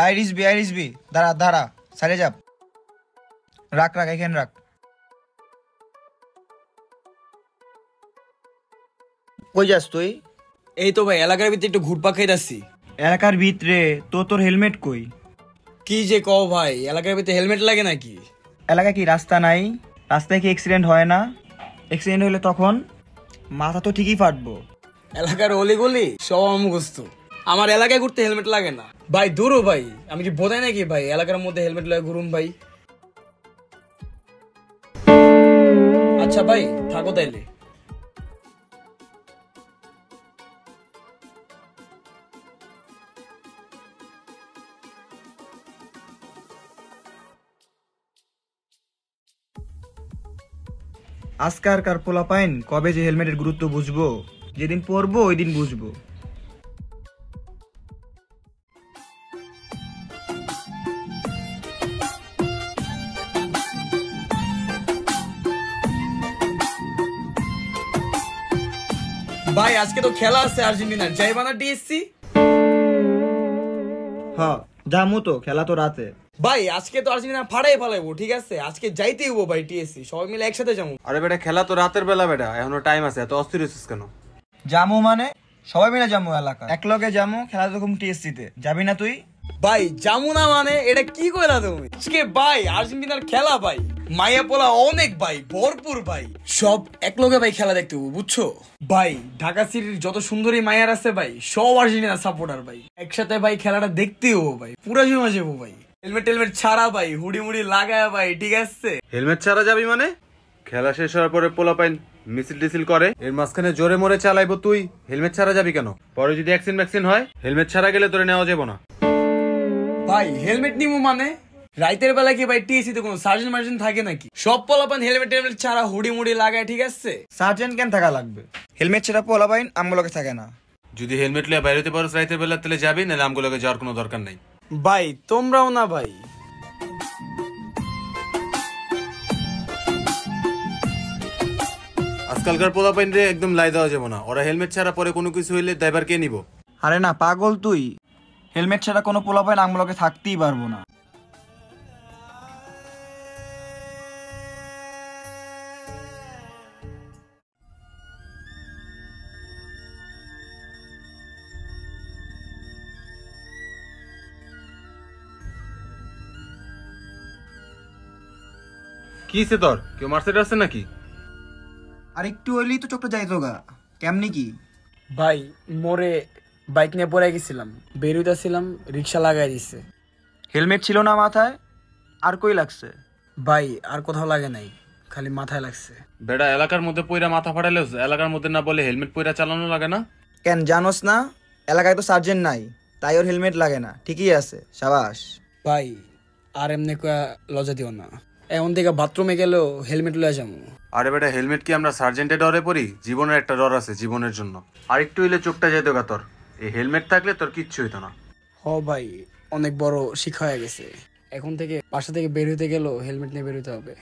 আইরিসবি দাঁড়া দাঁড়া, সাইডে যা, রাখ রাখ এখানে রাখ। কই যাস তুই? এই তো ভাই এলাকার ভিতরে একটু ঘুরপাক খাইতাছি। এলাকার ভিতরে তো তোর হেলমেট কই? কি যে কও ভাই, এলাকার ভিতরে হেলমেট লাগে নাকি? এলাকায় কি রাস্তা নাই? রাস্তায় কি অ্যাক্সিডেন্ট হয় না? অ্যাক্সিডেন্ট হলে তখন মাথা তো ঠিকই ফাটবো। এলাকার অলিগলি সব মুখস্থ, আমার এলাকায় ঘুরতে হেলমেট লাগে না ভাই। দূরও ভাই, আমি কি বোঝাই নাকি ভাই এলাকার মধ্যে হেলমেট লাগে ঘুরুম ভাই? আচ্ছা ভাই থাকো তাইলে। আজকালকার পোলাপাইন কবে যে হেলমেটের গুরুত্ব বুঝবো? যেদিন পরবো ওই দিন বুঝবো। ভাই আজকে তো খেলা আছে আর্জেন্টিনার, যাইবা না টিএসসি? হ্যাঁ জামু তো, খেলা তো রাতে। ভাই আজকে তো আর্জেন্টিনা ফাড়াই ফেলাইবো, ঠিক আছে? আজকে যাইতেই হবো ভাই টিএসসি, সবাই মিলে একসাথে যাবো। আরে বেটা খেলা তো রাতের বেলা বেটা, এখনো টাইম আছে, এত অস্থির হচ্ছিস কেন? জামু মানে সবাই মিলে যামু, এলাকা একলগে যামু, খেলা দেখুম টিএসসি তে। যাবি না তুই? ভাই জামুনা মানে এটা কি কইলা তুমি? আজকে ভাই আর্জেন্টিনার খেলা ভাই, মাইয়া পোলা অনেক ভাই, ভরপুর ভাই, সব একলগে ভাই খেলা দেখতে হবো, বুঝছো ভাই? ঢাকা সিটির যত সুন্দরী মাইয়ার আছে ভাই সব আর্জেন্টিনার সাপোর্টার ভাই, একসাথে ভাই খেলাটা দেখতে হবো ভাই, পুরা জমা যাবো ভাই। হেলমেট টেলমেট ছাড়া ভাই, হুডি মুড়ি লাগায় ভাই, ঠিক আছে? হেলমেট ছাড়া যাবি মানে? খেলা শেষ হওয়ার পরে পোলাপাইন মিছিল টিছিল করে, এর মাঝখানে জোরে মরে চালাইবো, তুই হেলমেট ছাড়া যাবি কেন? পরে যদি অ্যাক্সিডেন্ট হয় হেলমেট ছাড়া গেলে তোরে নেওয়া যাবো না। ভাই হেলমেট নিমু মানে রাইতের বেলা কি ভাই টিএসসি তে কোনো সার্জেন্ট মার্জেন্ট থাকে নাকি? সব পোলাপান হেলমেট টেলমেট ছাড়া হুডি মুড়ি লাগায়, ঠিক আছে? সার্জেন্ট কেন থাকা লাগবে? হেলমেট ছাড়া পোলাপাইন আমগুলোকে থাকে না। যদি হেলমেট লিয়ে বাইরে হতে পারোস রাইতের বেলা তাহলে যাবি, নাহলে আমগুলোকে যাওয়ার কোনো দরকার নাই। ভাই তোমরাও না ভাই। আজকালকার পোলাপাইন রে একদম লাই দেওয়া যাবো না, ওরা হেলমেট ছাড়া পরে কোনো কিছু হইলে ড্রাইভার কে নিব? আরে না পাগল তুই, হেলমেট ছাড়া কোনো পোলাপাইন আমগুলোকে থাকতেই পারবো না। কি হইছে তোর? কেউ মারছে টারছে নাকি? আর একটু হইলেই তো চোখটা যাইতো গা। কেমনি কি? ভাই মোরে বাইক নিয়ে পড়ে গেছিলাম, বেরোইতেছিলাম, রিক্সা লাগাই দিছে। হেলমেট ছিল না মাথায়? আর কই লাগছে? ভাই আর কোথাও লাগে নাই, খালি মাথায় লাগছে। বেটা এলাকার মধ্যে পয়রা মাথা ফাটাইলে এলাকার মধ্যে না বলে হেলমেট পয়রা চালানো লাগে না? কেন জানোস না? এলাকায় তো সার্জেন্ট নাই, তাই ওর হেলমেট লাগে না। ঠিকই আছে, সাবাস। ভাই আর এমনি লজ্জা দিও না, এখন থেকে বাথরুমে গেলেও হেলমেট লয়ে যাবো। আরে বেটা হেলমেট কি আমরা সার্জেন্টের ডরে পড়ি? জীবনের একটা ডর আছে, জীবনের জন্য। আর একটু হইলে চোখটা যেত গা তোর। এই হেলমেট থাকলে তোর কিচ্ছু হইতো না। হ ভাই অনেক বড় শিক্ষা হয়ে গেছে, এখন থেকে বাসা থেকে বের হইতে গেলেও হেলমেট নিয়ে বের হইতে হবে।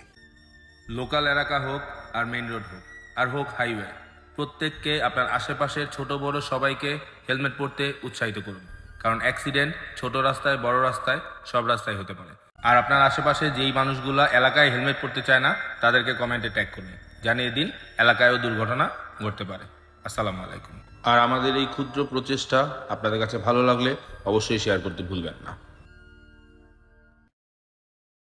লোকাল এলাকা হোক আর মেইন রোড হোক আর হোক হাইওয়ে, প্রত্যেককে আপনার আশেপাশের ছোট বড় সবাইকে হেলমেট পরতে উৎসাহিত করুন, কারণ অ্যাক্সিডেন্ট ছোট রাস্তায় বড় রাস্তায় সব রাস্তায় হতে পারে। আর আপনার আশেপাশে যেই মানুষগুলো এলাকায় হেলমেট পরতে চায় না তাদেরকে কমেন্টে ট্যাগ করুন, জানিয়ে দিন এলাকায়ও দুর্ঘটনা ঘটতে পারে। আসসালামু আলাইকুম। আর আমাদের এই ক্ষুদ্র প্রচেষ্টা আপনাদের কাছে ভালো লাগলে অবশ্যই শেয়ার করতে ভুলবেন না।